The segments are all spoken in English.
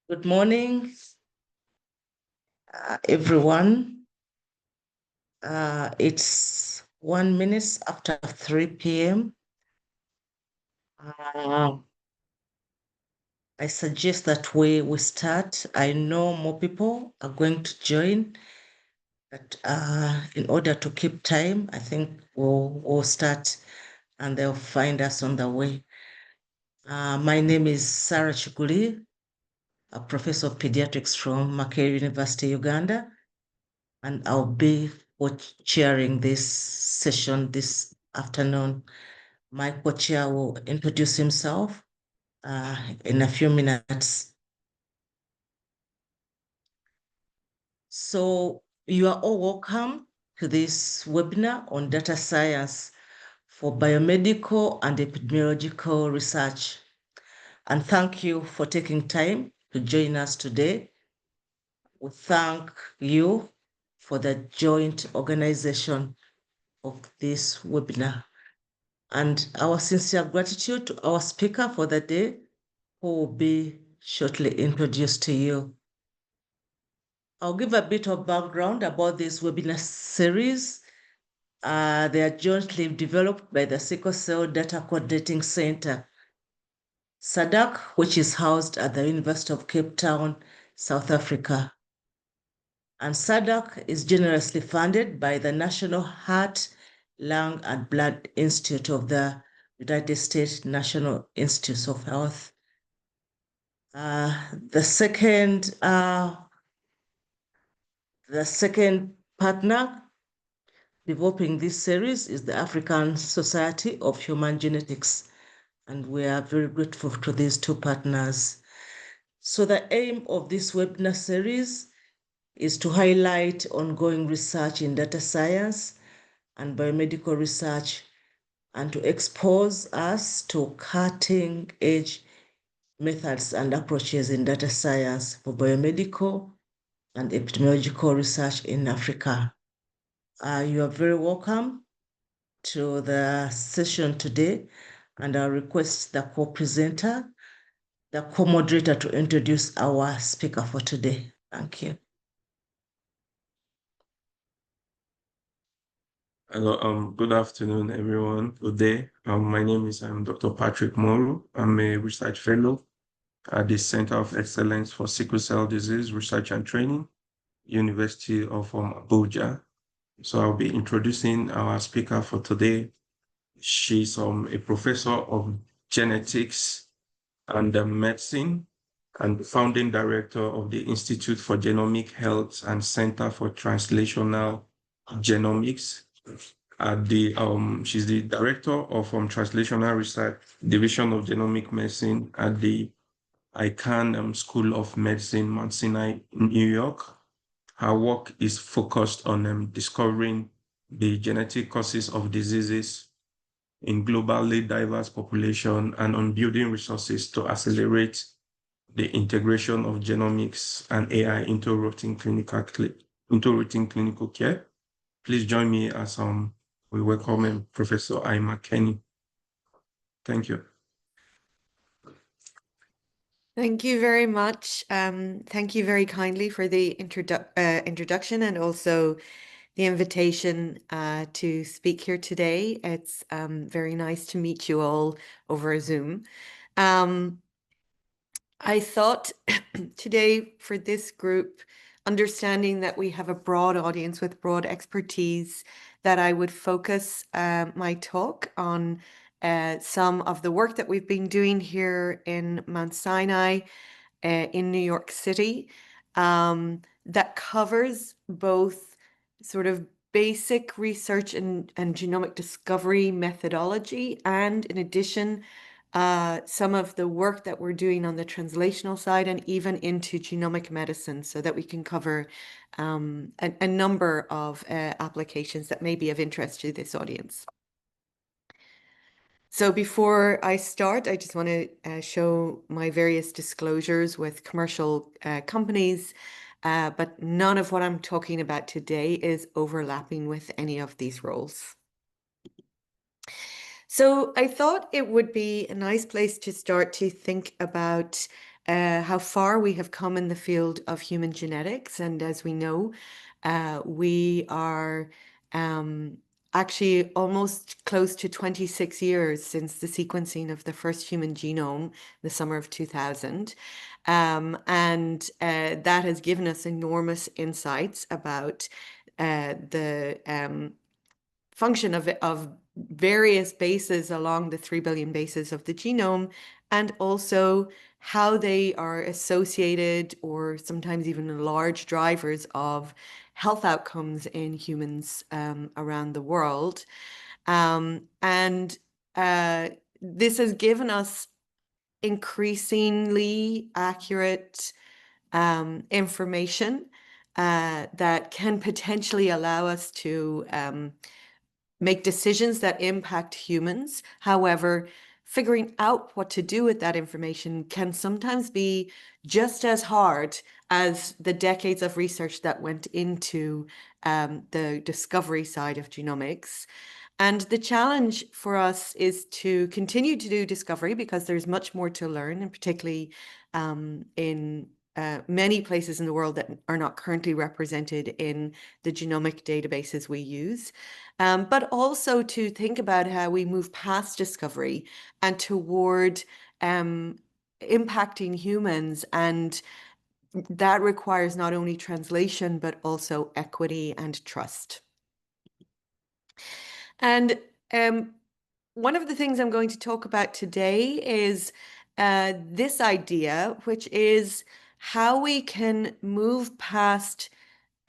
Good morning, everyone. It's 1 minute after 3 p.m. I suggest that we start. I know more people are going to join, but in order to keep time, I think we'll start and they'll find us on the way. My name is Sarah Chukuli, a professor of pediatrics from Makerere University, Uganda, and I'll be chairing this session this afternoon. My co-chair will introduce himself in a few minutes. So you are all welcome to this webinar on data science for biomedical and epidemiological research. And thank you for taking time to join us today. We thank you for the joint organization of this webinar. And our sincere gratitude to our speaker for the day, who will be shortly introduced to you. I'll give a bit of background about this webinar series. They are jointly developed by the Sickle Cell Data Coordinating Center, SADC, which is housed at the University of Cape Town, South Africa. And SADC is generously funded by the National Heart, Lung, and Blood Institute of the United States National Institutes of Health. The second partner developing this series is the African Society of Human Genetics, and we are very grateful to these two partners. So the aim of this webinar series is to highlight ongoing research in data science and biomedical research, and to expose us to cutting-edge methods and approaches in data science for biomedical and epidemiological research in Africa. You are very welcome to the session today, and I request the co-presenter, the co-moderator, to introduce our speaker for today. Thank you. Hello, good afternoon, everyone. Good day. My name is Dr. Patrick Moro. I'm a research fellow at the Center of Excellence for Sickle Cell Disease Research and Training, University of Abuja. So I'll be introducing our speaker for today. She's a professor of genetics and medicine and founding director of the Institute for Genomic Health and Center for Translational Genomics. She's the director of Translational Research Division of Genomic Medicine at the Icahn School of Medicine, Mount Sinai, New York. Her work is focused on discovering the genetic causes of diseases in globally diverse population and on building resources to accelerate the integration of genomics and AI into routine clinical care. Please join me as we welcome Professor Eimear Kenny. Thank you. Thank you very much. Thank you very kindly for the introduction and also the invitation to speak here today. It's very nice to meet you all over Zoom. I thought today for this group, understanding that we have a broad audience with broad expertise, that I would focus my talk on some of the work that we've been doing here in Mount Sinai in New York City that covers both sort of basic research and genomic discovery methodology, and in addition, some of the work that we're doing on the translational side and even into genomic medicine, so that we can cover a number of applications that may be of interest to this audience. So before I start, I just want to show my various disclosures with commercial companies, but none of what I'm talking about today is overlapping with any of these roles. So I thought it would be a nice place to start to think about how far we have come in the field of human genetics. And as we know, we are actually almost close to 26 years since the sequencing of the first human genome, the summer of 2000. And that has given us enormous insights about the function of various bases along the 3 billion bases of the genome, and also how they are associated or sometimes even large drivers of health outcomes in humans around the world. And this has given us increasingly accurate information that can potentially allow us to make decisions that impact humans. However, figuring out what to do with that information can sometimes be just as hard as the decades of research that went into the discovery side of genomics. And the challenge for us is to continue to do discovery because there's much more to learn, and particularly in many places in the world that are not currently represented in the genomic databases we use, but also to think about how we move past discovery and toward impacting humans. And that requires not only translation, but also equity and trust. And one of the things I'm going to talk about today is this idea, which is how we can move past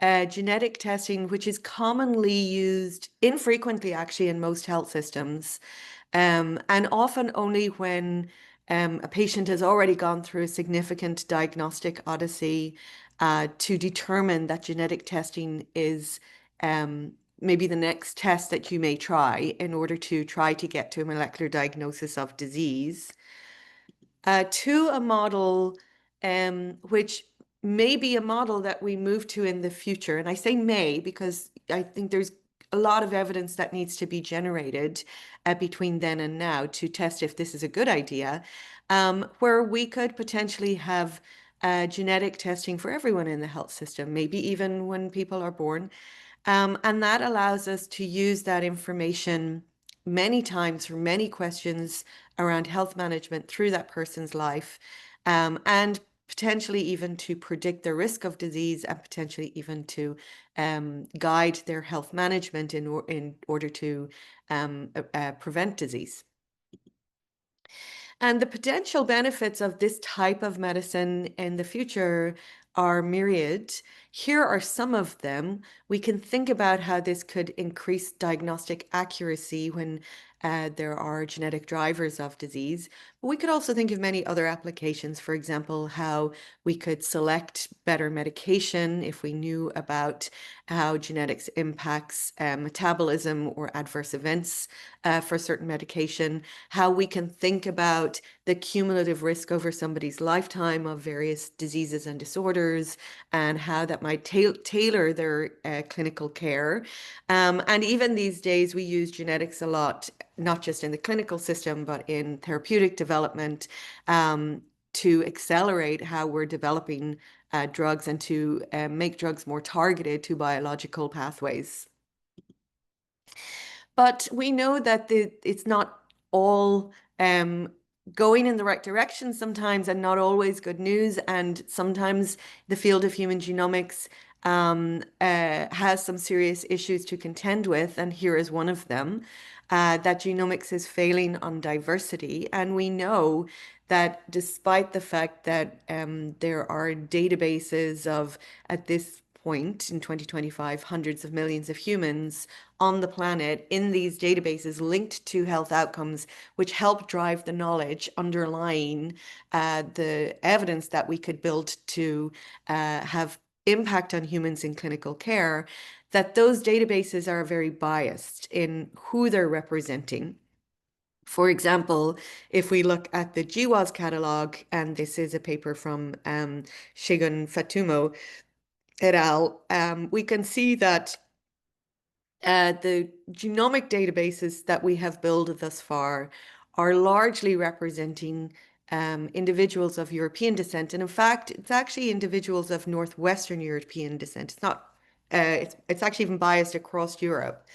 genetic testing, which is commonly used infrequently, actually, in most health systems, and often only when a patient has already gone through a significant diagnostic odyssey to determine that genetic testing is maybe the next test that you may try in order to try to get to a molecular diagnosis of disease, to a model which may be a model that we move to in the future. And I say may because I think there's a lot of evidence that needs to be generated between then and now to test if this is a good idea, where we could potentially have genetic testing for everyone in the health system, maybe even when people are born. And that allows us to use that information many times for many questions around health management through that person's life, and potentially even to predict the risk of disease and potentially even to guide their health management in order to prevent disease. And the potential benefits of this type of medicine in the future are myriad. Here are some of them. We can think about how this could increase diagnostic accuracy when there are genetic drivers of disease. But we could also think of many other applications. For example, how we could select better medication if we knew about how genetics impacts metabolism or adverse events for certain medication, how we can think about the cumulative risk over somebody's lifetime of various diseases and disorders, and how that might tailor their clinical care. And even these days, we use genetics a lot, not just in the clinical system, but in therapeutic development, to accelerate how we're developing drugs and to make drugs more targeted to biological pathways. But we know that it's not all going in the right direction sometimes, and not always good news. And sometimes the field of human genomics has some serious issues to contend with. And here is one of them, that genomics is failing on diversity. And we know that despite the fact that there are databases of, at this point in 2025, hundreds of millions of humans on the planet in these databases linked to health outcomes, which help drive the knowledge underlying the evidence that we could build to have impact on humans in clinical care, that those databases are very biased in who they're representing. For example, if we look at the GWAS catalog, and this is a paper from Shigun Fatumo et al., we can see that the genomic databases that we have built thus far are largely representing individuals of European descent. And in fact, it's actually individuals of Northwestern European descent. It's not, it's actually even biased across Europe.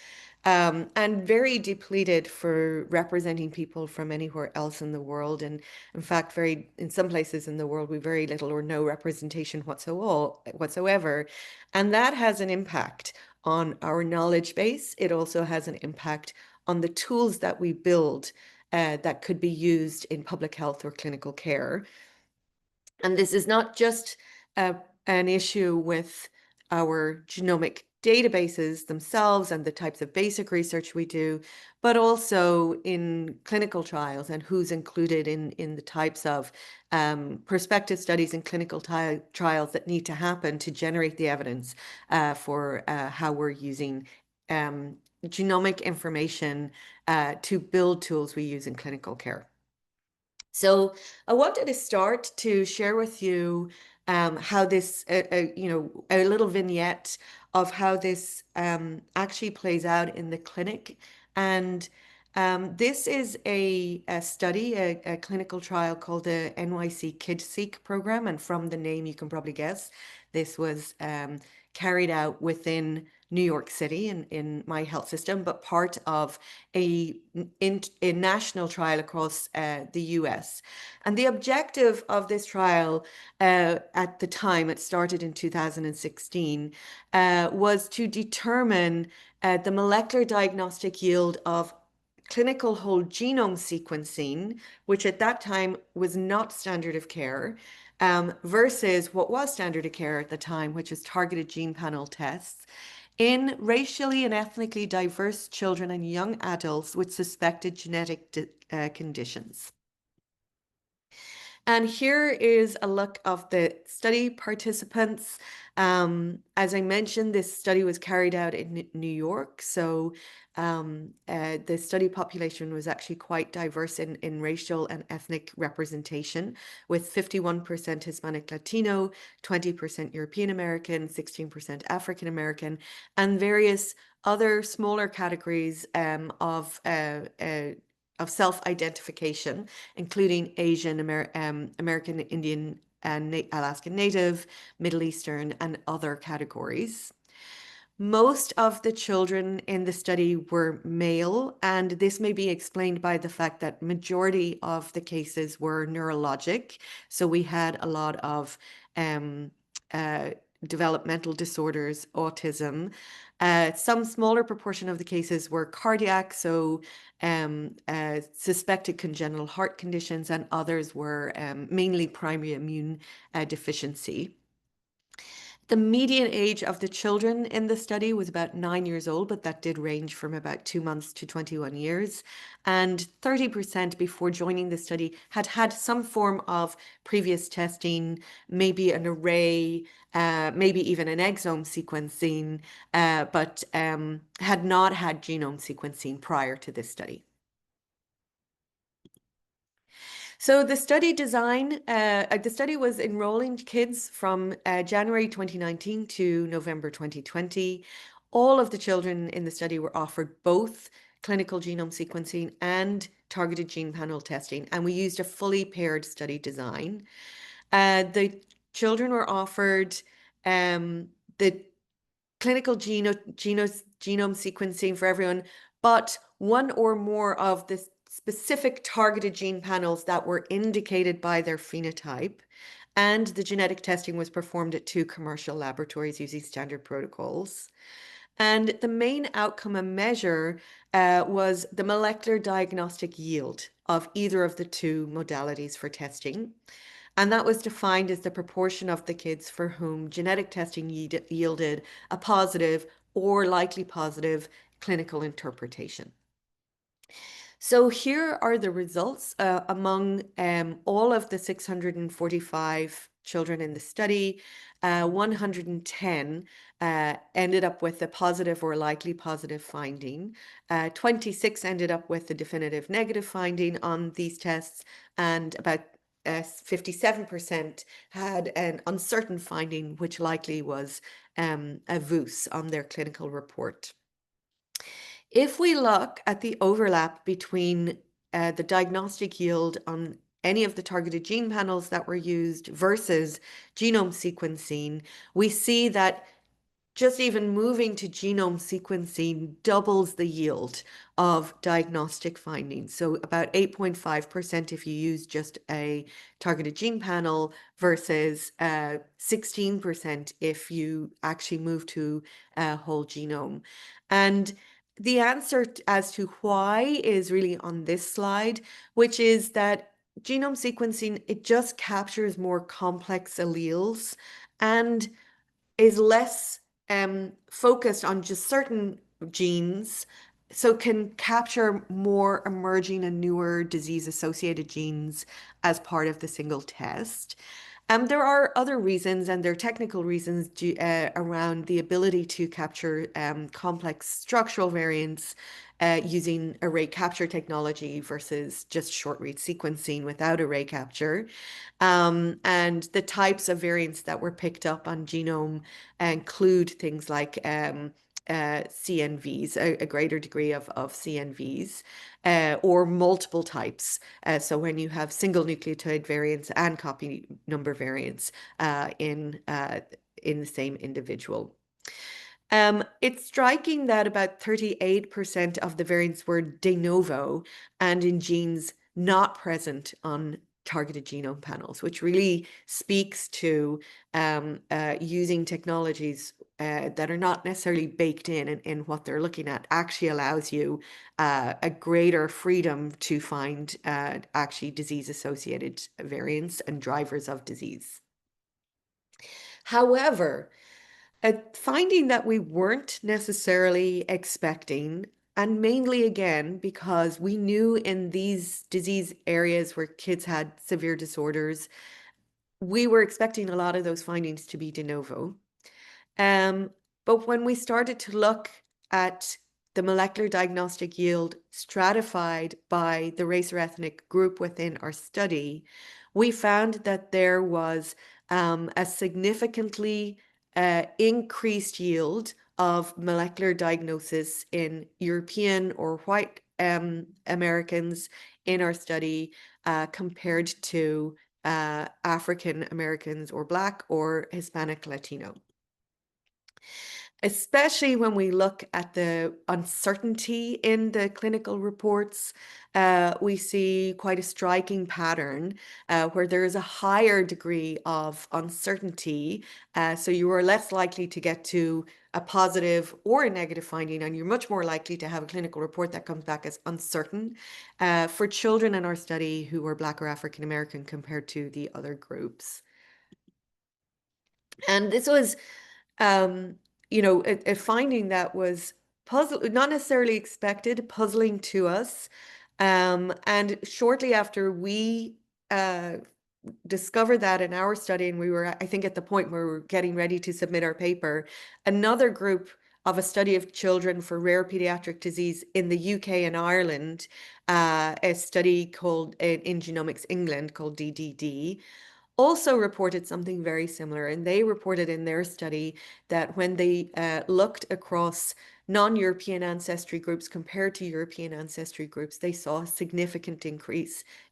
And very depleted for representing people from anywhere else in the world. And in fact, in some places in the world, we very little or no representation whatsoever. And that has an impact on our knowledge base. It also has an impact on the tools that we build that could be used in public health or clinical care. And this is not just an issue with our genomic databases themselves and the types of basic research we do, but also in clinical trials and who's included in the types of prospective studies and clinical trials that need to happen to generate the evidence for how we're using genomic information to build tools we use in clinical care. So I wanted to start to share with you how this, a little vignette of how this actually plays out in the clinic. And this is a study, a clinical trial called the NYC KidSeek program. And from the name, you can probably guess, this was carried out within New York City in my health system, but part of a national trial across the US. And the objective of this trial at the time, it started in 2016, was to determine the molecular diagnostic yield of clinical whole genome sequencing, which at that time was not standard of care, versus what was standard of care at the time, which is targeted gene panel tests, in racially and ethnically diverse children and young adults with suspected genetic conditions. And here is a look of the study participants. As I mentioned, this study was carried out in New York. So the study population was actually quite diverse in racial and ethnic representation, with 51% Hispanic Latino, 20% European American, 16% African American, and various other smaller categories of self-identification, including Asian, American Indian, and Alaskan Native, Middle Eastern, and other categories. Most of the children in the study were male, and this may be explained by the fact that majority of the cases were neurologic. So we had a lot of developmental disorders, autism. Some smaller proportion of the cases were cardiac, so suspected congenital heart conditions, and others were mainly primary immune deficiency. The median age of the children in the study was about 9 years old, but that did range from about 2 months to 21 years. And 30% before joining the study had had some form of previous testing, maybe an array, maybe even an exome sequencing, but had not had genome sequencing prior to this study. So the study design, the study was enrolling kids from January 2019 to November 2020. All of the children in the study were offered both clinical genome sequencing and targeted gene panel testing, and we used a fully paired study design. The children were offered the clinical genome sequencing for everyone, but one or more of the specific targeted gene panels that were indicated by their phenotype, and the genetic testing was performed at 2 commercial laboratories using standard protocols. And the main outcome and measure was the molecular diagnostic yield of either of the 2 modalities for testing. And that was defined as the proportion of the kids for whom genetic testing yielded a positive or likely positive clinical interpretation. So here are the results among all of the 645 children in the study. 110 ended up with a positive or likely positive finding. 26 ended up with a definitive negative finding on these tests, and about 57% had an uncertain finding, which likely was a VUS on their clinical report. If we look at the overlap between the diagnostic yield on any of the targeted gene panels that were used versus genome sequencing, we see that just even moving to genome sequencing doubles the yield of diagnostic findings. So about 8.5% if you use just a targeted gene panel versus 16% if you actually move to a whole genome. And the answer as to why is really on this slide, which is that genome sequencing, it just captures more complex alleles and is less focused on just certain genes, so can capture more emerging and newer disease-associated genes as part of the single test. There are other reasons, and there are technical reasons around the ability to capture complex structural variants using array capture technology versus just short read sequencing without array capture. And the types of variants that were picked up on genome include things like CNVs, a greater degree of CNVs, or multiple types. So when you have single nucleotide variants and copy number variants in the same individual. It's striking that about 38% of the variants were de novo and in genes not present on targeted genome panels, which really speaks to using technologies that are not necessarily baked in what they're looking at, actually allows you a greater freedom to find actually disease-associated variants and drivers of disease. However, a finding that we weren't necessarily expecting, and mainly again because we knew in these disease areas where kids had severe disorders, we were expecting a lot of those findings to be de novo. But when we started to look at the molecular diagnostic yield stratified by the race or ethnic group within our study, we found that there was a significantly increased yield of molecular diagnosis in European or white Americans in our study compared to African Americans or Black or Hispanic Latino. Especially when we look at the uncertainty in the clinical reports, we see quite a striking pattern where there is a higher degree of uncertainty. So you are less likely to get to a positive or a negative finding, and you're much more likely to have a clinical report that comes back as uncertain for children in our study who were Black or African American compared to the other groups. And this was a finding that was not necessarily expected, puzzling to us. And shortly after we discovered that in our study, and we were, I think, at the point where we were getting ready to submit our paper, another group of a study of children for rare pediatric disease in the UK and Ireland, a study called in Genomics England called DDD, also reported something very similar. And they reported in their study that when they looked across non-European ancestry groups compared to European ancestry groups, they saw a significant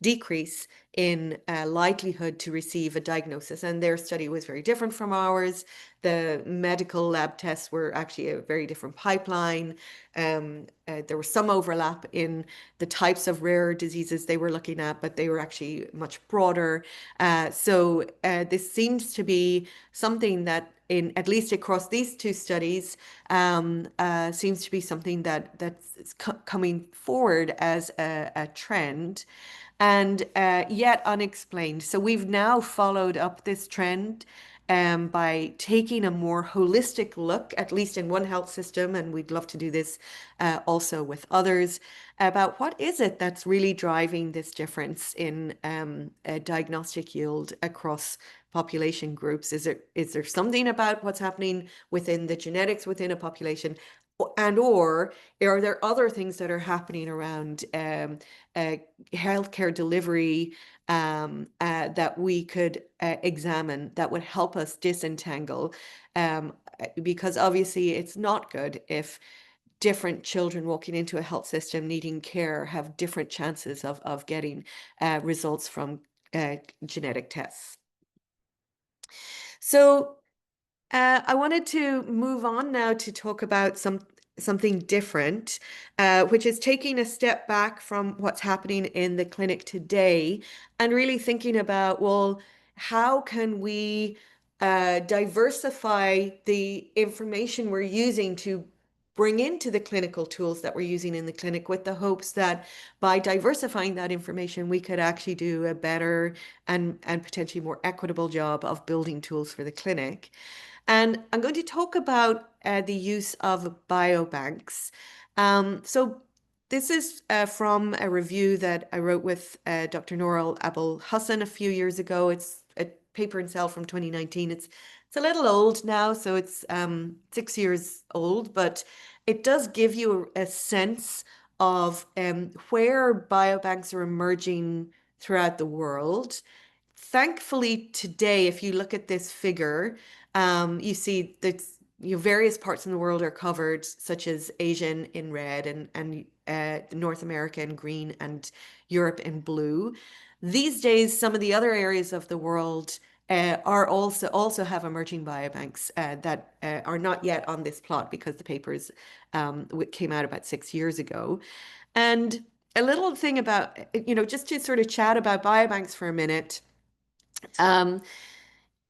decrease in likelihood to receive a diagnosis. And their study was very different from ours. The medical lab tests were actually a very different pipeline. There was some overlap in the types of rare diseases they were looking at, but they were actually much broader. So this seems to be something that, at least across these two studies, seems to be something that's coming forward as a trend, and yet unexplained. So we've now followed up this trend by taking a more holistic look, at least in one health system, and we'd love to do this also with others, about what is it that's really driving this difference in diagnostic yield across population groups. Is there something about what's happening within the genetics within a population, and or are there other things that are happening around healthcare delivery that we could examine that would help us disentangle, because obviously it's not good if different children walking into a health system needing care have different chances of getting results from genetic tests. So I wanted to move on now to talk about something different, which is taking a step back from what's happening in the clinic today and really thinking about, well, how can we diversify the information we're using to bring into the clinical tools that we're using in the clinic, with the hopes that by diversifying that information, we could actually do a better and potentially more equitable job of building tools for the clinic. And I'm going to talk about the use of biobanks. So this is from a review that I wrote with Dr. Noral Abul Hassan a few years ago. It's a paper in Cell from 2019. It's a little old now, so it's 6 years old, but it does give you a sense of where biobanks are emerging throughout the world. Thankfully, today, if you look at this figure, you see that various parts in the world are covered, such as Asia in red and North America in green and Europe in blue. These days, some of the other areas of the world are also have emerging biobanks that are not yet on this plot because the papers came out about 6 years ago. And a little thing about, just to sort of chat about biobanks for a minute.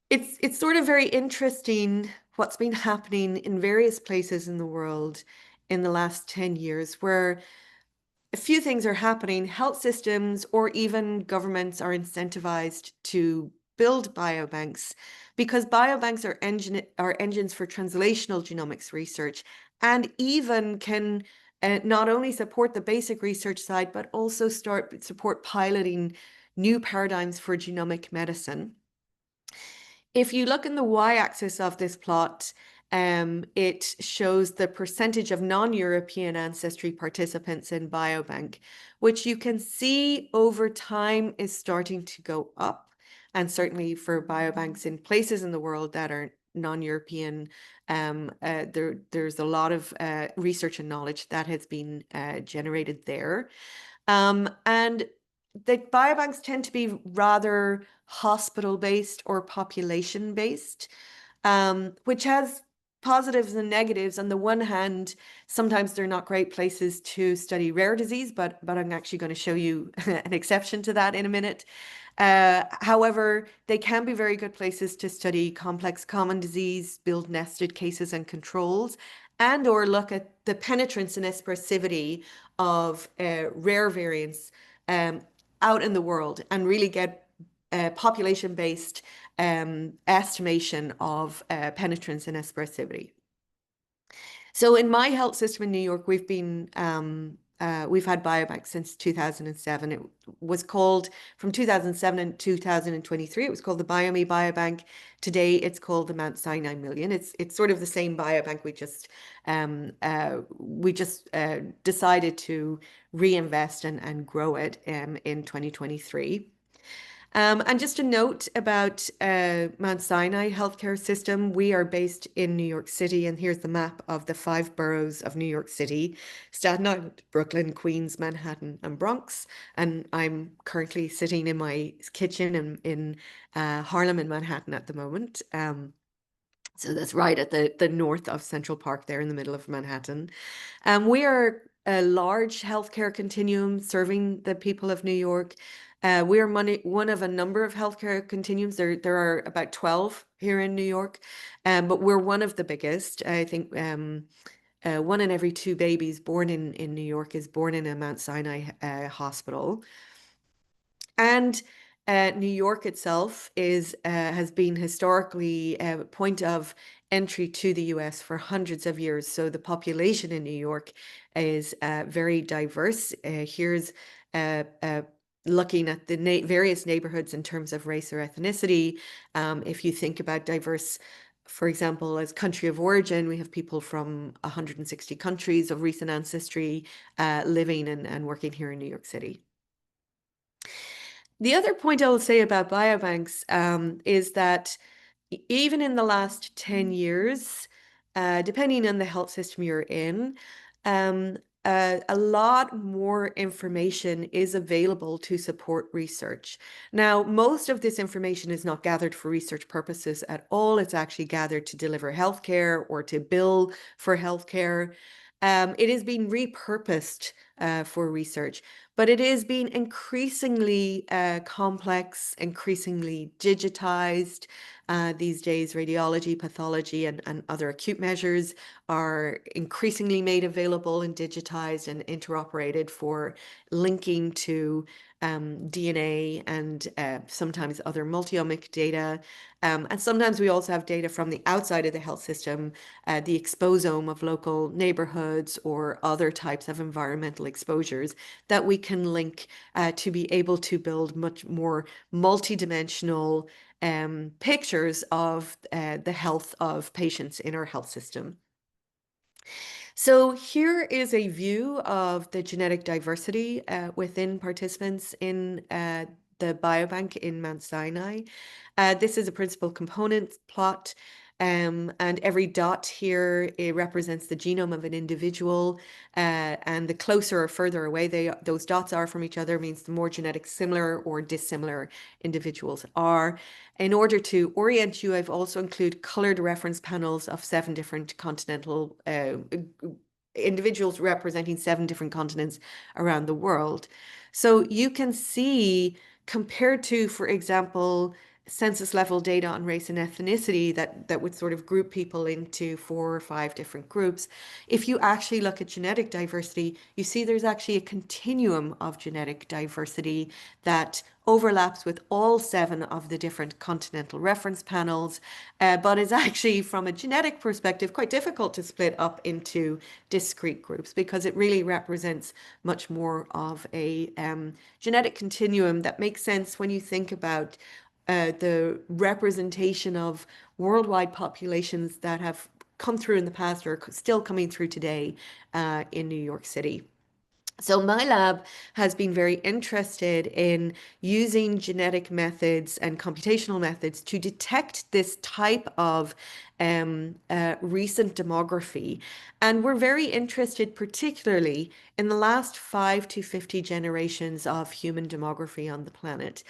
It's sort of very interesting what's been happening in various places in the world in the last 10 years, where a few things are happening. Health systems or even governments are incentivized to build biobanks because biobanks are engines for translational genomics research, and even can not only support the basic research side, but also support piloting new paradigms for genomic medicine. If you look in the y-axis of this plot, it shows the percentage of non-European ancestry participants in biobank, which you can see over time is starting to go up. And certainly for biobanks in places in the world that are non-European, there's a lot of research and knowledge that has been generated there. And the biobanks tend to be rather hospital-based or population-based, which has positives and negatives. On the one hand, sometimes they're not great places to study rare disease, but I'm actually going to show you an exception to that in a minute. However, they can be very good places to study complex common disease, build nested cases and controls, and or look at the penetrance and expressivity of rare variants out in the world and really get population-based estimation of penetrance and expressivity. So in my health system in New York, we've had biobanks since 2007. It was called, from 2007 and 2023, it was called the BioMe Biobank. Today, it's called the Mount Sinai Million. It's sort of the same biobank. We just decided to reinvest and grow it in 2023. And just a note about Mount Sinai healthcare system. We are based in New York City, and here's the map of the 5 boroughs of New York City: Staten Island, Brooklyn, Queens, Manhattan, and Bronx. And I'm currently sitting in my kitchen in Harlem and Manhattan at the moment. So that's right at the north of Central Park there in the middle of Manhattan. We are a large healthcare continuum serving the people of New York. We are one of a number of healthcare continuums. There are about 12 here in New York, but we're one of the biggest. I think 1 in every 2 babies born in New York is born in a Mount Sinai hospital. And New York itself has been historically a point of entry to the US for hundreds of years. So the population in New York is very diverse. Here's looking at the various neighborhoods in terms of race or ethnicity. If you think about diverse, for example, as country of origin, we have people from 160 countries of recent ancestry living and working here in New York City. The other point I will say about biobanks is that even in the last 10 years, depending on the health system you're in, a lot more information is available to support research. Now, most of this information is not gathered for research purposes at all. It's actually gathered to deliver healthcare or to bill for healthcare. It is being repurposed for research, but it is being increasingly complex, increasingly digitized. These days, radiology, pathology, and other acute measures are increasingly made available and digitized and interoperated for linking to DNA and sometimes other multiomic data. And sometimes we also have data from the outside of the health system, the exposome of local neighborhoods or other types of environmental exposures that we can link to be able to build much more multidimensional pictures of the health of patients in our health system. So here is a view of the genetic diversity within participants in the biobank in Mount Sinai. This is a principal component plot, and every dot here, it represents the genome of an individual, and the closer or further away those dots are from each other means the more genetic similar or dissimilar individuals are. In order to orient you, I've also included colored reference panels of 7 different continental individuals representing 7 different continents around the world. So you can see, compared to, for example, census level data on race and ethnicity that would sort of group people into 4 or 5 different groups. If you actually look at genetic diversity, you see there's actually a continuum of genetic diversity that overlaps with all 7 of the different continental reference panels, but is actually, from a genetic perspective, quite difficult to split up into discrete groups because it really represents much more of a genetic continuum that makes sense when you think about the representation of worldwide populations that have come through in the past or still coming through today in New York City. So my lab has been very interested in using genetic methods and computational methods to detect this type of recent demography. And we're very interested particularly in the last 5 to 50 generations of human demography on the planet.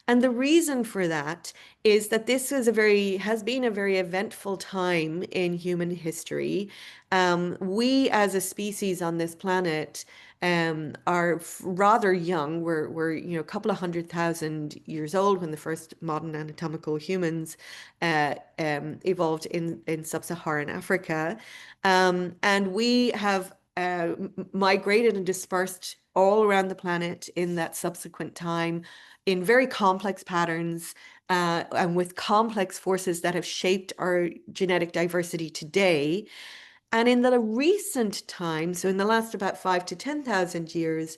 And the reason for that is that this has been a very eventful time in human history. We as a species on this planet are rather young. We're a couple of 100,000 years old when the first modern anatomical humans evolved in sub-Saharan Africa, and we have migrated and dispersed all around the planet in that subsequent time in very complex patterns and with complex forces that have shaped our genetic diversity today. And in the recent time, so in the last about 5 to 10,000 years,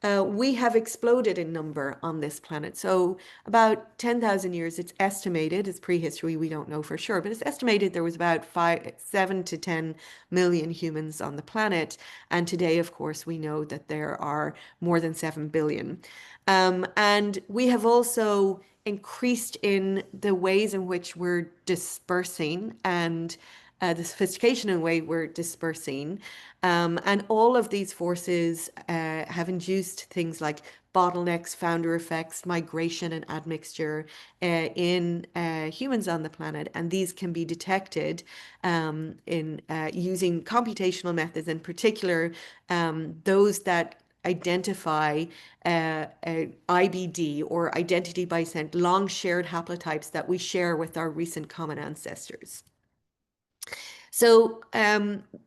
we have exploded in number on this planet. So about 10,000 years, it's estimated, it's prehistory, we don't know for sure, but it's estimated there was about 7 to 10 million humans on the planet. And today, of course, we know that there are more than 7 billion. And we have also increased in the ways in which we're dispersing and the sophistication in the way we're dispersing. And all of these forces have induced things like bottlenecks, founder effects, migration, and admixture in humans on the planet. And these can be detected in using computational methods, in particular, those that identify IBD or identity by descent, long shared haplotypes that we share with our recent common ancestors. So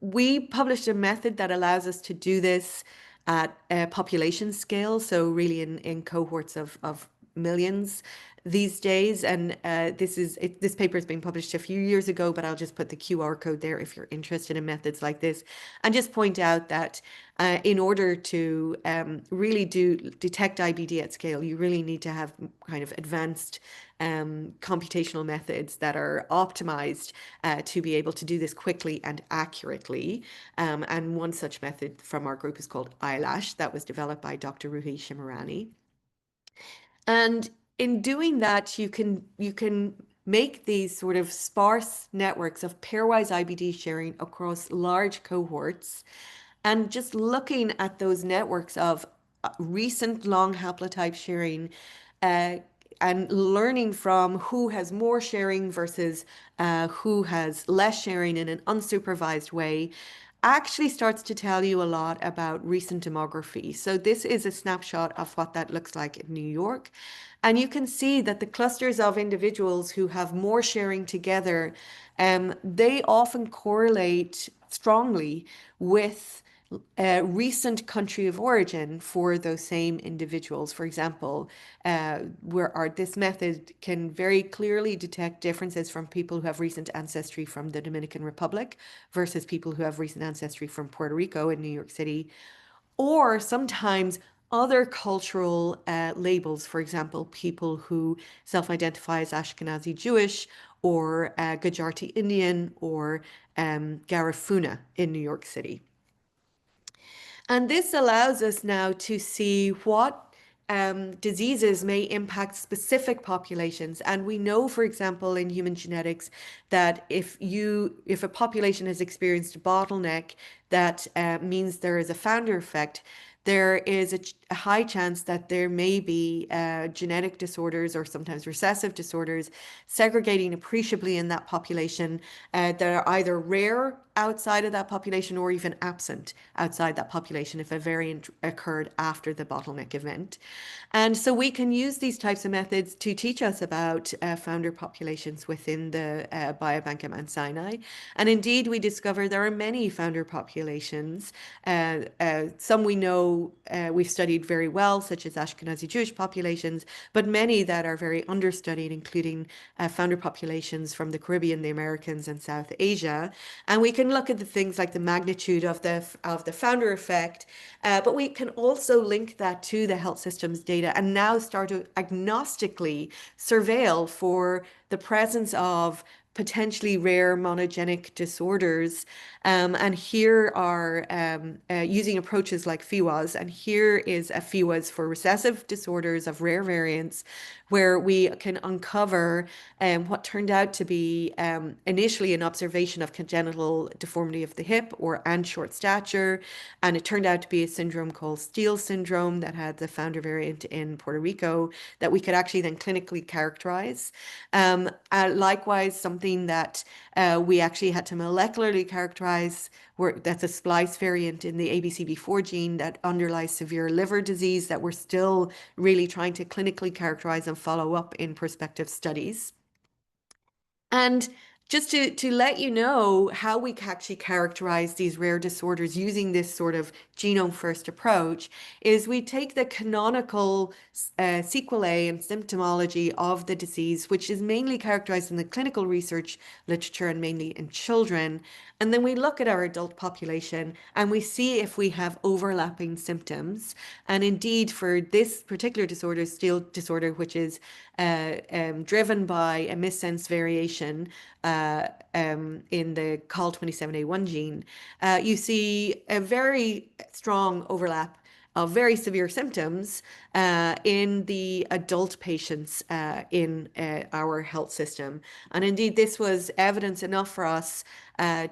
we published a method that allows us to do this at a population scale, so really in cohorts of millions these days. And this paper has been published a few years ago, but I'll just put the QR code there if you're interested in methods like this, and just point out that in order to really detect IBD at scale, you really need to have kind of advanced computational methods that are optimized to be able to do this quickly and accurately. And one such method from our group is called eyelash, that was developed by Dr. Ruhi Shimarani. And in doing that, you can make these sort of sparse networks of pairwise IBD sharing across large cohorts. And just looking at those networks of recent long haplotype sharing, uh, and learning from who has more sharing versus who has less sharing in an unsupervised way actually starts to tell you a lot about recent demography. So this is a snapshot of what that looks like in New York. And you can see that the clusters of individuals who have more sharing together, they often correlate strongly with recent country of origin for those same individuals. For example, this method can very clearly detect differences from people who have recent ancestry from the Dominican Republic versus people who have recent ancestry from Puerto Rico and New York City, or sometimes other cultural labels. For example, people who self-identify as Ashkenazi Jewish or Gujarati Indian or Garifuna in New York City. And this allows us now to see what diseases may impact specific populations. And we know, for example, in human genetics, that if a population has experienced a bottleneck, that means there is a founder effect. There is a high chance that there may be genetic disorders or sometimes recessive disorders segregating appreciably in that population that are either rare outside of that population or even absent outside that population if a variant occurred after the bottleneck event. And so we can use these types of methods to teach us about founder populations within the Biobank at Mount Sinai. And indeed, we discover there are many founder populations. Some we know we've studied very well, such as Ashkenazi Jewish populations, but many that are very understudied, including founder populations from the Caribbean, the Americas, and South Asia. And we can look at the things like the magnitude of the founder effect, but we can also link that to the health systems data and now start to agnostically surveil for the presence of potentially rare monogenic disorders. And here are using approaches like FIWAS. And here is a FIWAS for recessive disorders of rare variants, where we can uncover what turned out to be initially an observation of congenital deformity of the hip and short stature. And it turned out to be a syndrome called Steele syndrome that had the founder variant in Puerto Rico that we could actually then clinically characterize. Likewise, something that we actually had to molecularly characterize, that's a splice variant in the ABCB4 gene that underlies severe liver disease that we're still really trying to clinically characterize and follow up in prospective studies. And just to let you know how we actually characterize these rare disorders using this sort of genome-first approach is we take the canonical sequelae and symptomology of the disease, which is mainly characterized in the clinical research literature and mainly in children. And then we look at our adult population and we see if we have overlapping symptoms. And indeed, for this particular disorder, Steele disorder, which is driven by a missense variation in the COL27A1 gene, you see a very strong overlap of very severe symptoms in the adult patients in our health system. And indeed, this was evidence enough for us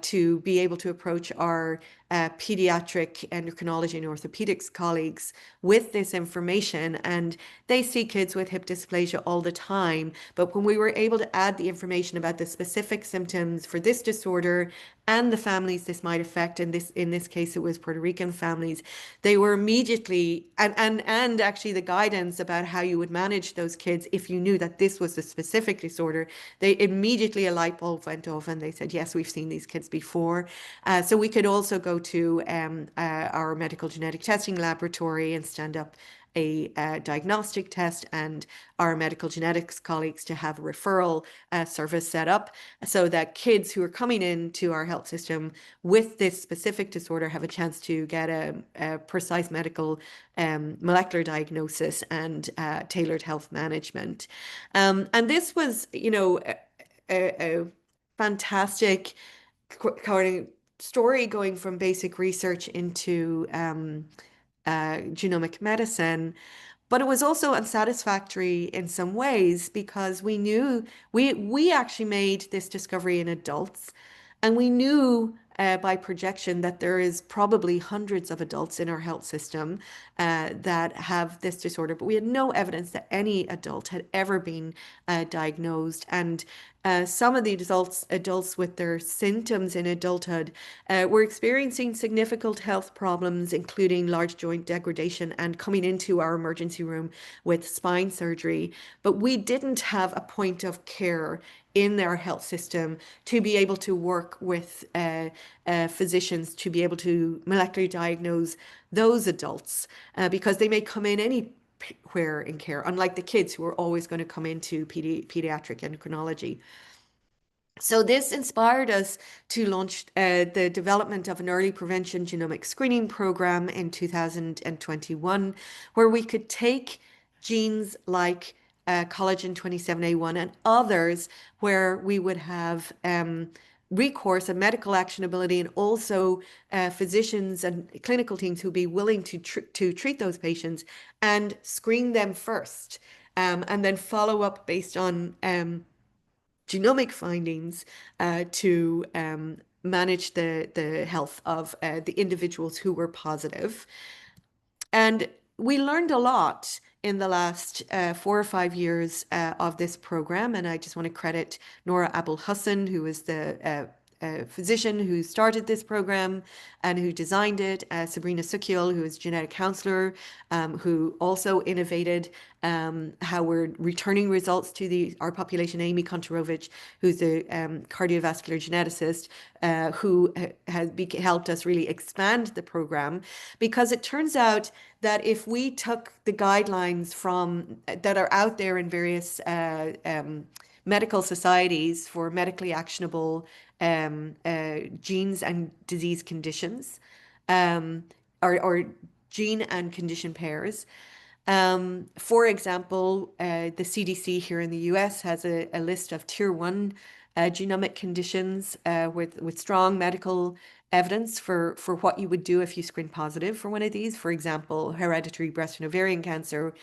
to be able to approach our pediatric endocrinology and orthopedics colleagues with this information. And they see kids with hip dysplasia all the time. But when we were able to add the information about the specific symptoms for this disorder and the families this might affect, and in this case, it was Puerto Rican families, they were immediately, and actually the guidance about how you would manage those kids if you knew that this was a specific disorder, they immediately, a light bulb went off and they said, yes, we've seen these kids before. So we could also go to our medical genetic testing laboratory and stand up a diagnostic test, and our medical genetics colleagues to have a referral service set up so that kids who are coming into our health system with this specific disorder have a chance to get a precise medical molecular diagnosis and tailored health management. And this was, a fantastic story going from basic research into genomic medicine, but it was also unsatisfactory in some ways because we knew we actually made this discovery in adults, and we knew by projection that there is probably hundreds of adults in our health system that have this disorder, but we had no evidence that any adult had ever been diagnosed. And some of the adults with their symptoms in adulthood were experiencing significant health problems, including large joint degradation and coming into our emergency room with spine surgery. But we didn't have a point of care in their health system to be able to work with physicians to be able to molecularly diagnose those adults because they may come in anywhere in care, unlike the kids who are always going to come into pediatric endocrinology. So this inspired us to launch the development of an early prevention genomic screening program in 2021, where we could take genes like collagen 27A1 and others, where we would have recourse and medical actionability, and also physicians and clinical teams who'd be willing to treat those patients and screen them first, and then follow up based on genomic findings to manage the health of the individuals who were positive. And we learned a lot in the last 4 or 5 years of this program. And I just want to credit Nora Abul Hassan, who is the physician who started this program and who designed it, Sabrina Sukiel, who is genetic counselor, who also innovated how we're returning results to our population, Amy Kontorovich, who's a cardiovascular geneticist, who has helped us really expand the program, because it turns out that if we took the guidelines from that are out there in various medical societies for medically actionable genes and disease conditions, or gene and condition pairs. For example, the CDC here in the US has a list of tier 1 genomic conditions with strong medical evidence for what you would do if you screen positive for one of these. For example, hereditary breast and ovarian cancer,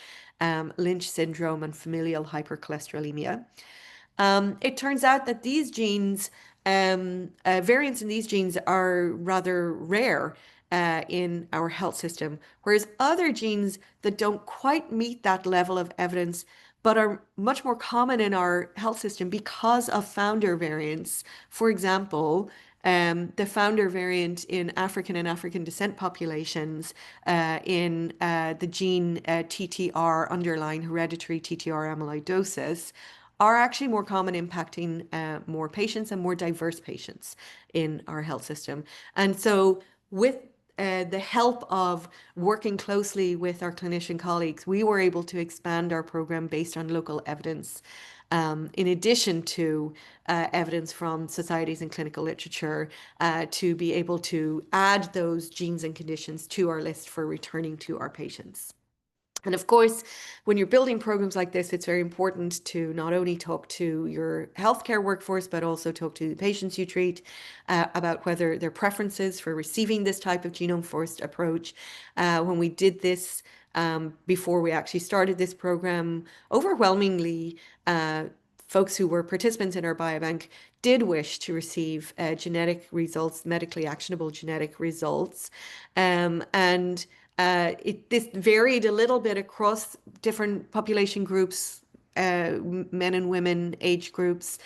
Lynch syndrome, and familial hypercholesterolemia. It turns out that these genes, variants in these genes, are rather rare in our health system, whereas other genes that don't quite meet that level of evidence but are much more common in our health system because of founder variants. For example, the founder variant in African and African descent populations in the gene TTR, underlying hereditary TTR amyloidosis, are actually more common, impacting more patients and more diverse patients in our health system. And so with the help of working closely with our clinician colleagues, we were able to expand our program based on local evidence, in addition to evidence from societies and clinical literature, to be able to add those genes and conditions to our list for returning to our patients. And of course, when you're building programs like this, it's very important to not only talk to your healthcare workforce, but also talk to the patients you treat about whether their preferences for receiving this type of genome-first approach. When we did this, before we actually started this program, overwhelmingly, folks who were participants in our biobank did wish to receive genetic results, medically actionable genetic results. This varied a little bit across different population groups, men and women, age groups,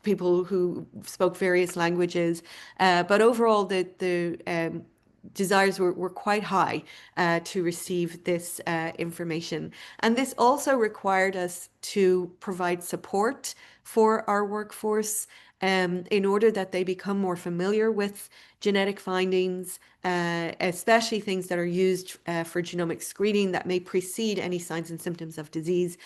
people who spoke various languages. But overall, the desires were quite high to receive this information. And this also required us to provide support for our workforce in order that they become more familiar with genetic findings, especially things that are used for genomic screening that may precede any signs and symptoms of disease.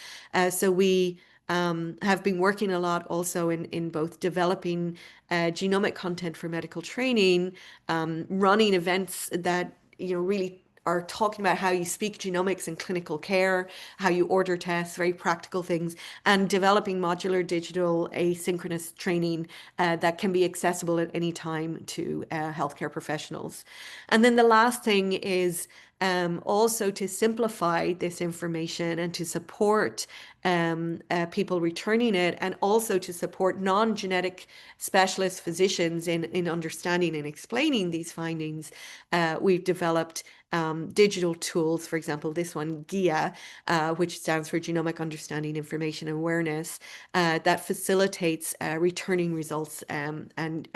So we have been working a lot also in both developing genomic content for medical training, running events that really are talking about how you speak genomics in clinical care, how you order tests, very practical things, and developing modular digital asynchronous training that can be accessible at any time to healthcare professionals. And then the last thing is also to simplify this information and to support people returning it, and also to support non-genetic specialist physicians in understanding and explaining these findings. We've developed digital tools, for example, this one, GIA, which stands for Genomic Understanding Information Awareness, that facilitates returning results and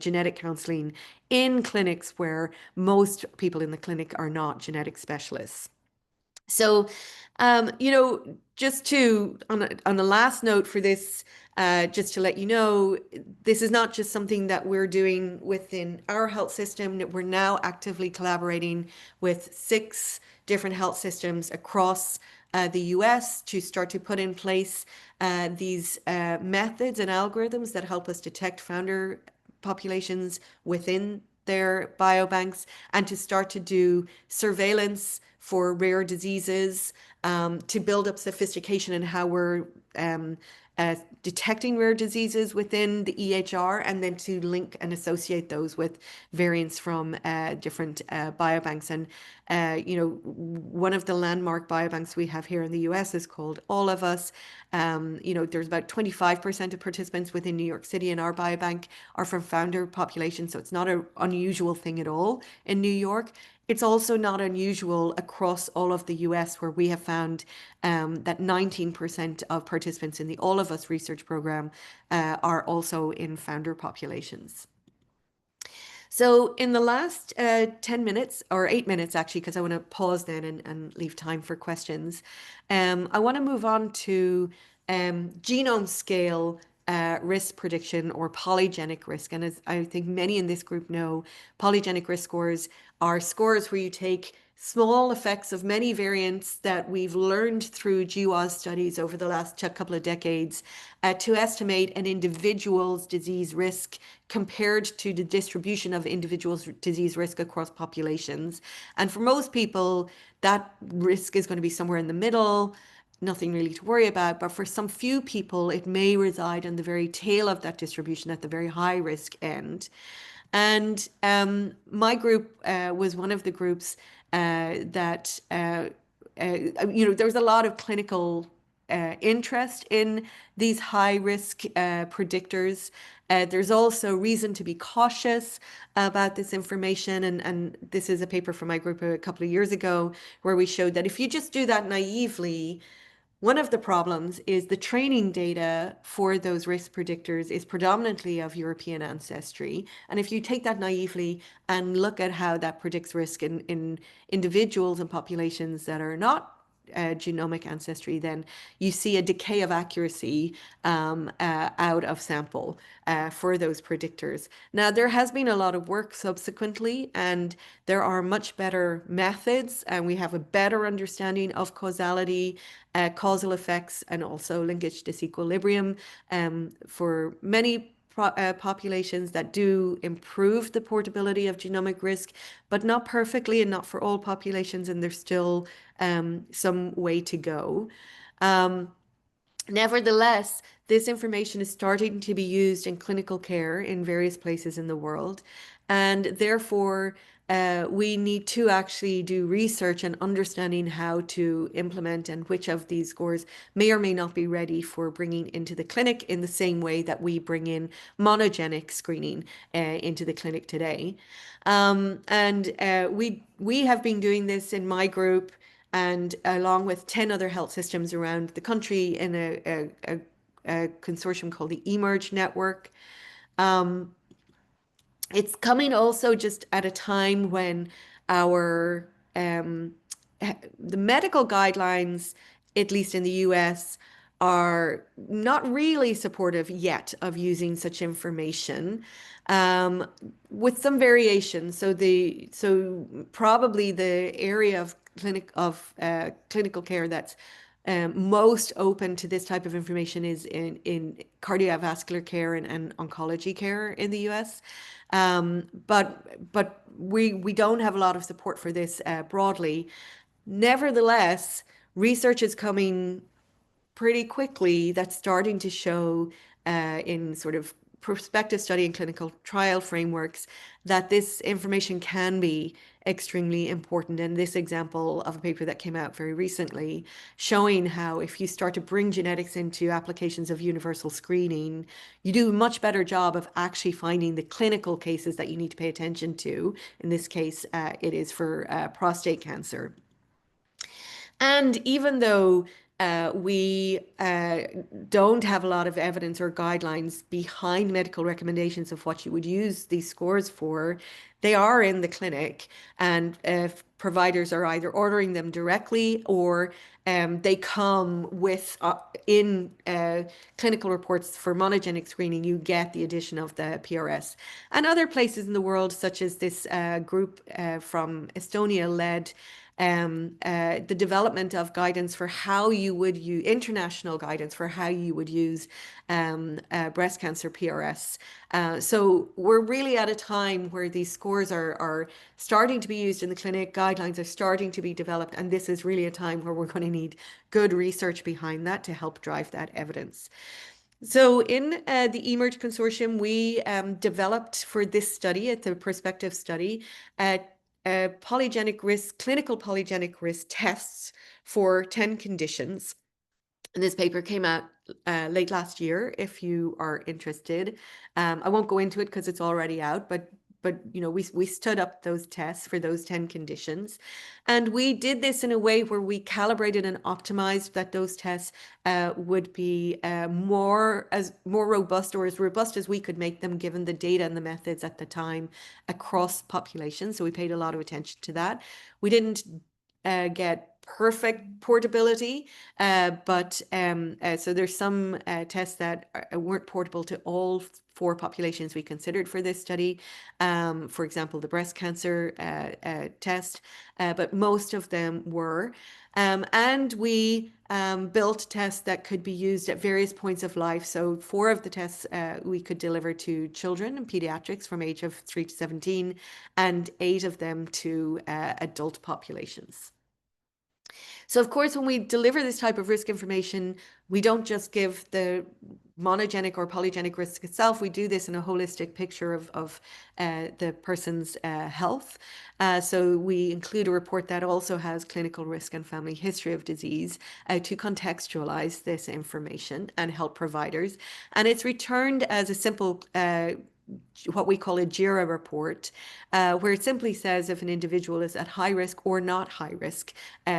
genetic counseling in clinics where most people in the clinic are not genetic specialists. So, just to, on the last note for this, just to let you know, this is not just something that we're doing within our health system. We're now actively collaborating with 6 different health systems across the US to start to put in place these methods and algorithms that help us detect founder populations within their biobanks, and to start to do surveillance for rare diseases, to build up sophistication in how we're detecting rare diseases within the EHR, and then to link and associate those with variants from different biobanks. And one of the landmark biobanks we have here in the US is called All of Us. There's about 25% of participants within New York City in our biobank are from founder population, so it's not an unusual thing at all in New York. It's also not unusual across all of the US, where we have found that 19% of participants in the All of Us research program are also in founder populations. So in the last 10 minutes, or 8 minutes actually, because I want to pause then and leave time for questions, I want to move on to genome scale risk prediction, or polygenic risk. And as I think many in this group know, polygenic risk scores are scores where you take small effects of many variants that we've learned through GWAS studies over the last couple of decades to estimate an individual's disease risk compared to the distribution of individuals' disease risk across populations. And for most people, that risk is going to be somewhere in the middle, nothing really to worry about. But for some few people, it may reside on the very tail of that distribution at the very high risk end. And my group was one of the groups that, there was a lot of clinical interest in these high risk predictors. There's also reason to be cautious about this information. And this is a paper from my group a couple of years ago, where we showed that if you just do that naively, one of the problems is the training data for those risk predictors is predominantly of European ancestry. And if you take that naively and look at how that predicts risk in individuals and populations that are not genomic ancestry, then you see a decay of accuracy out of sample for those predictors. Now, there has been a lot of work subsequently, and there are much better methods, and we have a better understanding of causality, causal effects, and also linkage disequilibrium for many populations that do improve the portability of genomic risk, but not perfectly and not for all populations, and there's still some way to go. Nevertheless, this information is starting to be used in clinical care in various places in the world, and therefore we need to actually do research and understanding how to implement and which of these scores may or may not be ready for bringing into the clinic in the same way that we bring in monogenic screening into the clinic today. We have been doing this in my group, and along with 10 other health systems around the country in a consortium called the eMERGE network. It's coming also just at a time when our the medical guidelines, at least in the US, are not really supportive yet of using such information, with some variation. So probably the area of clinical care that's most open to this type of information is in cardiovascular care and oncology care in the US. But we don't have a lot of support for this broadly. Nevertheless, research is coming pretty quickly that's starting to show in sort of prospective study and clinical trial frameworks that this information can be extremely important. And this example of a paper that came out very recently showing how if you start to bring genetics into applications of universal screening, you do a much better job of actually finding the clinical cases that you need to pay attention to. In this case, it is for prostate cancer. And even though we don't have a lot of evidence or guidelines behind medical recommendations of what you would use these scores for, they are in the clinic, and providers are either ordering them directly or they come with in clinical reports for monogenic screening. You get the addition of the PRS. And other places in the world, such as this group from Estonia led the development of guidance for how you would use international guidance for how you would use breast cancer PRS. So we're really at a time where these scores are starting to be used in the clinic, guidelines are starting to be developed, and this is really a time where we're going to need good research behind that to help drive that evidence. So in the eMERGE consortium, we developed for this study, it's a prospective study, polygenic risk, clinical polygenic risk tests for 10 conditions. And this paper came out late last year, if you are interested. I won't go into it because it's already out, but you know, we stood up those tests for those 10 conditions. And we did this in a way where we calibrated and optimized that those tests would be more robust, or as robust as we could make them given the data and the methods at the time across populations. So we paid a lot of attention to that. We didn't get perfect portability, but so there's some tests that weren't portable to all 4 populations we considered for this study. For example, the breast cancer test, but most of them were. And we built tests that could be used at various points of life. So 4 of the tests we could deliver to children and pediatrics from age of 3 to 17, and 8 of them to adult populations. So of course, when we deliver this type of risk information, we don't just give the monogenic or polygenic risk itself. We do this in a holistic picture of the person's health. So we include a report that also has clinical risk and family history of disease to contextualize this information and help providers. And it's returned as a simple what we call a JIRA report, where it simply says if an individual is at high risk or not high risk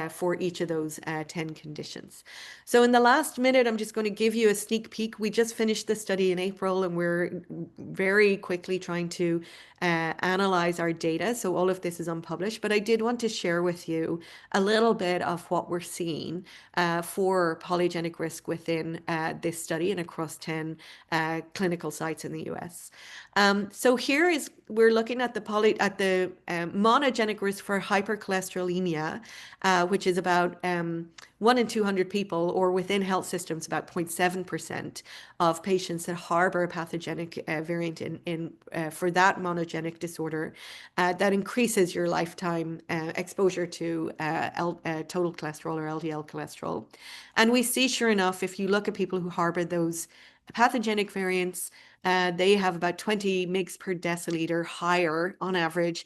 for each of those 10 conditions. So in the last minute, I'm just going to give you a sneak peek. We just finished the study in April, and we're very quickly trying to analyze our data. So all of this is unpublished, but I did want to share with you a little bit of what we're seeing for polygenic risk within this study and across 10 clinical sites in the US. So here is, we're looking at the monogenic risk for hypercholesterolemia, which is about 1 in 200 people, or within health systems, about 0.7% of patients that harbor a pathogenic variant for that monogenic disorder that increases your lifetime exposure to total cholesterol or LDL cholesterol. And we see, sure enough, if you look at people who harbor those pathogenic variants, they have about 20 mg per deciliter higher on average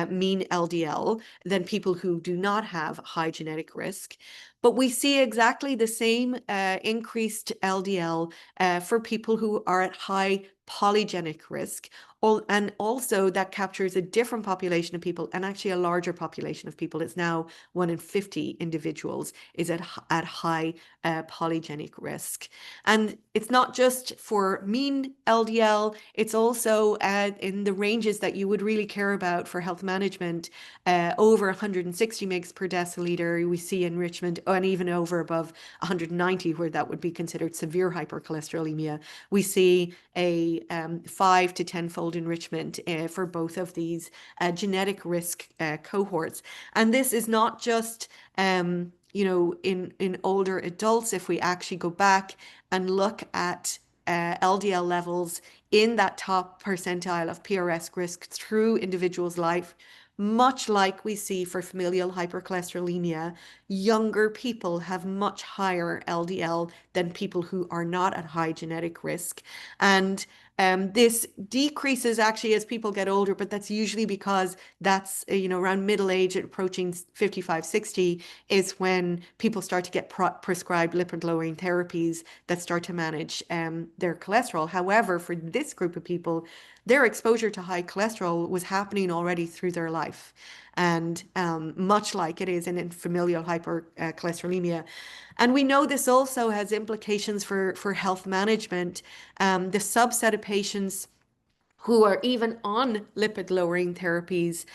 mean LDL than people who do not have high genetic risk. But we see exactly the same increased LDL for people who are at high polygenic risk. And also that captures a different population of people, and actually a larger population of people. It's now 1 in 50 individuals is at high polygenic risk. And it's not just for mean LDL, it's also in the ranges that you would really care about for health management. Over 160 mg per deciliter, we see enrichment, and even over above 190, where that would be considered severe hypercholesterolemia. We see a 5 to 10-fold enrichment for both of these genetic risk cohorts. And this is not just in older adults, if we actually go back and look at LDL levels in that top percentile of PRS risk through individual's life, much like we see for familial hypercholesterolemia, younger people have much higher LDL than people who are not at high genetic risk. And this decreases actually as people get older, but that's usually because that's, around middle age, approaching 55, 60, is when people start to get prescribed lipid-lowering therapies that start to manage their cholesterol. However, for this group of people, their exposure to high cholesterol was happening already through their life. And much like it is in familial hypercholesterolemia. And we know this also has implications for health management. The subset of patients who are even on lipid-lowering therapies,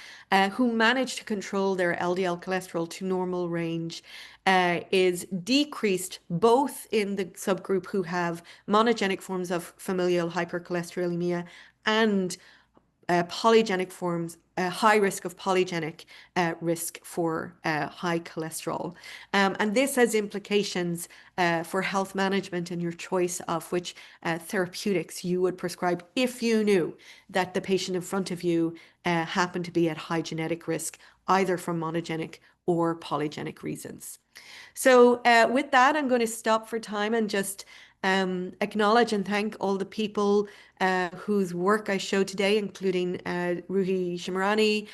who manage to control their LDL cholesterol to normal range, is decreased both in the subgroup who have monogenic forms of familial hypercholesterolemia and polygenic forms, high risk of polygenic risk for high cholesterol. And this has implications for health management and your choice of which therapeutics you would prescribe if you knew that the patient in front of you happened to be at high genetic risk, either from monogenic or polygenic reasons. So with that, I'm going to stop for time and just acknowledge and thank all the people whose work I showed today, including Ruhi Shimarani,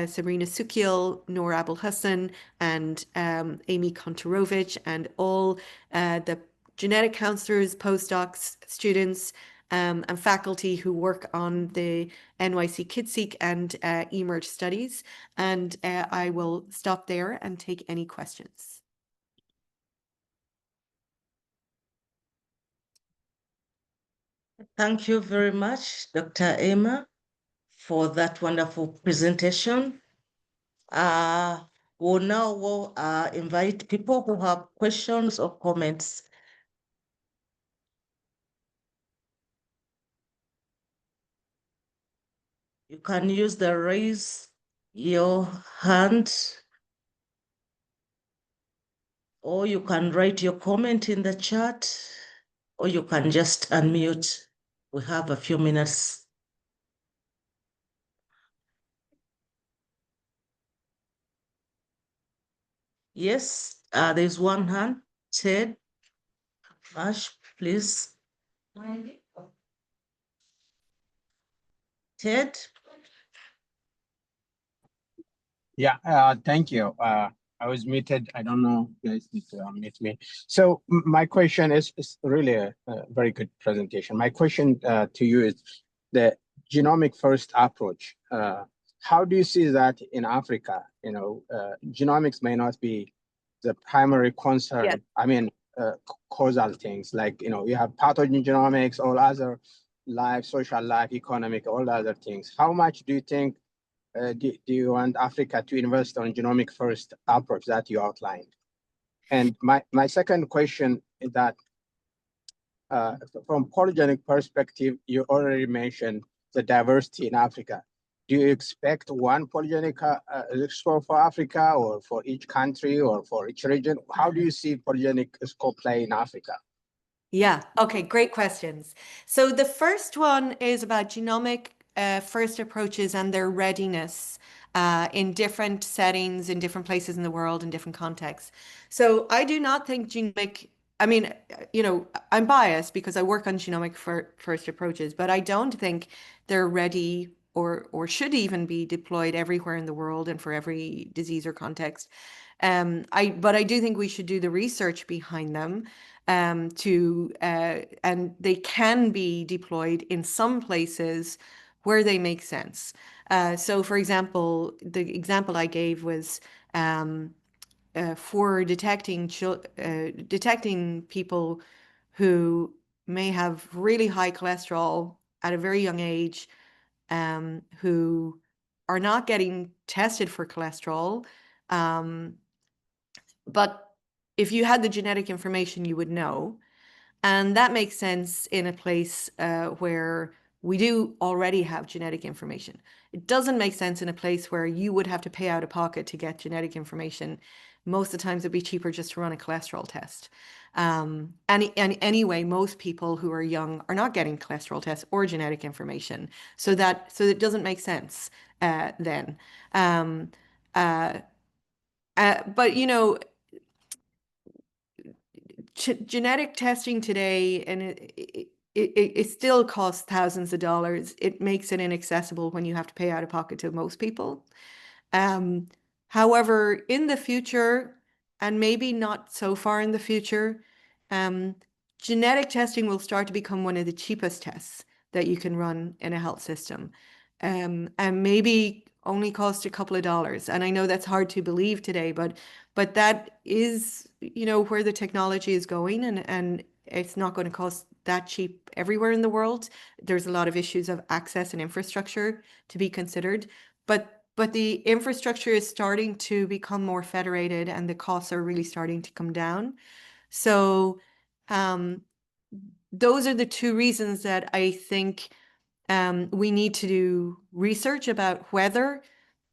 Sabrina Sukiel, Noor Abul Hassan, and Amy Kontorovich, and all the genetic counselors, postdocs, students, and faculty who work on the NYC KidSeq and eMERGE studies. And I will stop there and take any questions. Thank you very much, Dr. Eimear, for that wonderful presentation. We'll now invite people who have questions or comments. You can use the raise your hand, or you can write your comment in the chat, or you can just unmute. We have a few minutes. Yes, there's one hand. Ted, Ash, please. Ted? Yeah, thank you. I was muted. I don't know, you guys need to unmute me. So my question is really a very good presentation. My question to you is the genomic first approach. How do you see that in Africa? Genomics may not be the primary concern. Yeah. I mean, causal things like, you have pathogen genomics, all other life, social life, economic, all other things. How much do you think do you want Africa to invest on genomic first approach that you outlined? And my second question is that from polygenic perspective, you already mentioned the diversity in Africa. Do you expect one polygenic score for Africa or for each country or for each region? How do you see polygenic score play in Africa? Yeah, okay, great questions. So the first one is about genomic first approaches and their readiness in different settings, in different places in the world, in different contexts. So I do not think genomic, I'm biased because I work on genomic first approaches, but I don't think they're ready or should even be deployed everywhere in the world and for every disease or context. But I do think we should do the research behind them and they can be deployed in some places where they make sense. So for example, the example I gave was for detecting people who may have really high cholesterol at a very young age, who are not getting tested for cholesterol. But if you had the genetic information, you would know. And that makes sense in a place where we do already have genetic information. It doesn't make sense in a place where you would have to pay out of pocket to get genetic information. Most of the times it'd be cheaper just to run a cholesterol test. And anyway, most people who are young are not getting cholesterol tests or genetic information. So it doesn't make sense then. But you know, genetic testing today, and it still costs thousands of dollars. It makes it inaccessible when you have to pay out of pocket to most people. However, in the future, and maybe not so far in the future, genetic testing will start to become one of the cheapest tests that you can run in a health system, and maybe only cost a couple of dollars. And I know that's hard to believe today, but that is, you know, where the technology is going, and it's not going to cost that cheap everywhere in the world. There's a lot of issues of access and infrastructure to be considered, but the infrastructure is starting to become more federated, and the costs are really starting to come down. So those are the two reasons that I think we need to do research about whether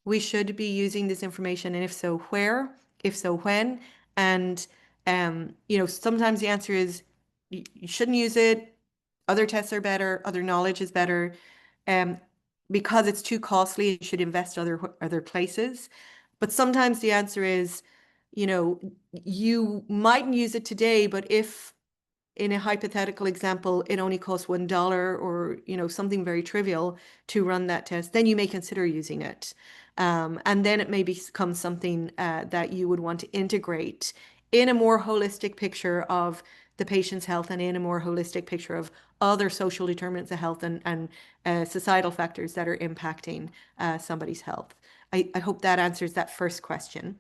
we should be using this information, and if so, where, if so, when. And you know, sometimes the answer is you shouldn't use it. Other tests are better. Other knowledge is better. Because it's too costly, you should invest other places. But sometimes the answer is, you know, you mightn't use it today, but if in a hypothetical example, it only costs $1 or, you know, something very trivial to run that test, then you may consider using it. And then it may become something that you would want to integrate in a more holistic picture of the patient's health, and in a more holistic picture of other social determinants of health and societal factors that are impacting somebody's health. I hope that answers that first question.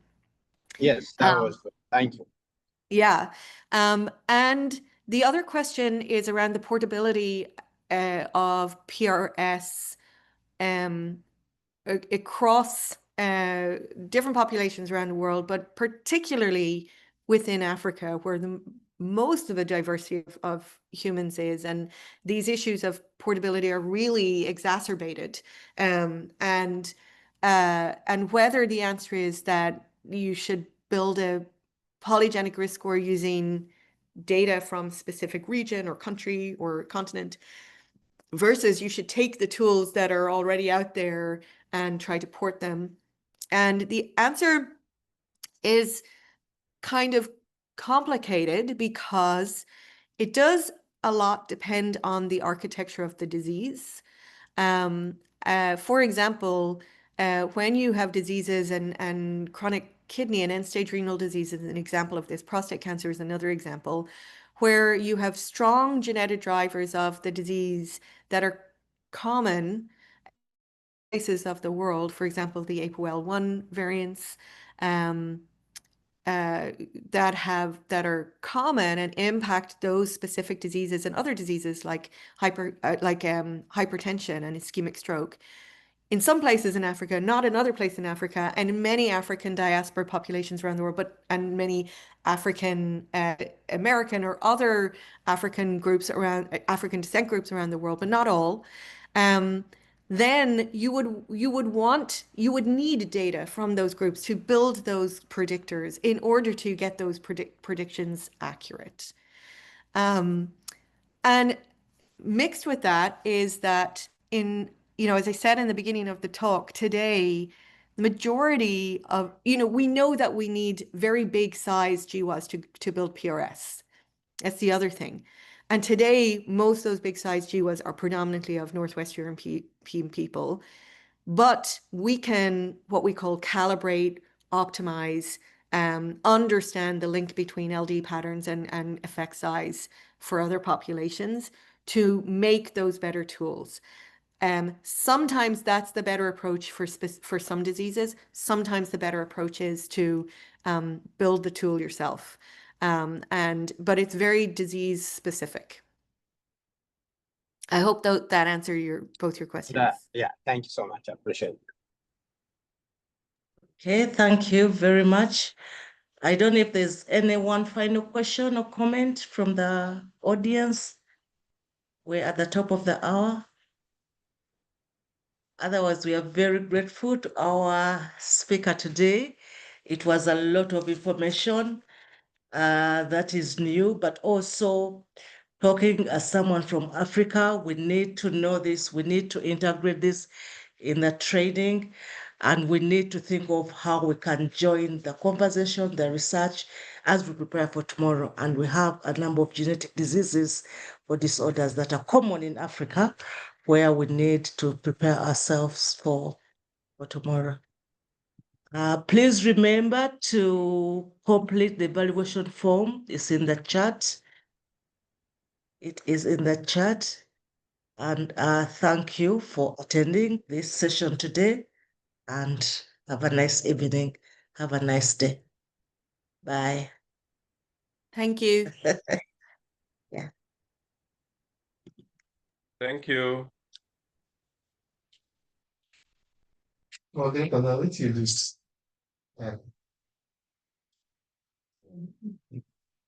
Yes, that was good. Thank you. Yeah. And the other question is around the portability of PRS across different populations around the world, but particularly within Africa, where most of the diversity of humans is, and these issues of portability are really exacerbated. And whether the answer is that you should build a polygenic risk score using data from specific region or country or continent, versus you should take the tools that are already out there and try to port them. And the answer is kind of complicated because it does a lot depend on the architecture of the disease. For example, when you have diseases and chronic kidney and end-stage renal disease is an example of this. Prostate cancer is another example, where you have strong genetic drivers of the disease that are common places of the world. For example, the APOL1 variants that are common and impact those specific diseases and other diseases like hypertension and ischemic stroke. In some places in Africa, not in other places in Africa, and in many African diaspora populations around the world, and many African American or other African groups around African descent groups around the world, but not all. Then you would need data from those groups to build those predictors in order to get those predictions accurate. And mixed with that is that as I said in the beginning of the talk today, the majority of, we know that we need very big size GWAS to build PRS. That's the other thing. And today, most of those big size GWAS are predominantly of Northwest European people, but we can, what we call calibrate, optimize, understand the link between LD patterns and effect size for other populations to make those better tools. Sometimes that's the better approach for some diseases. Sometimes the better approach is to build the tool yourself. But it's very disease specific. I hope that answered both your questions. Yeah, thank you so much. I appreciate it. Okay, thank you very much. I don't know if there's any one final question or comment from the audience. We're at the top of the hour. Otherwise, we are very grateful to our speaker today. It was a lot of information that is new, but also talking as someone from Africa, we need to know this, we need to integrate this in the training, and we need to think of how we can join the conversation, the research, as we prepare for tomorrow. And we have a number of genetic diseases or disorders that are common in Africa, where we need to prepare ourselves for tomorrow. Please remember to complete the evaluation form. It's in the chat. It is in the chat. And thank you for attending this session today. And have a nice evening. Have a nice day. Bye. Thank you. Yeah. Thank you. Well, then, let's use this.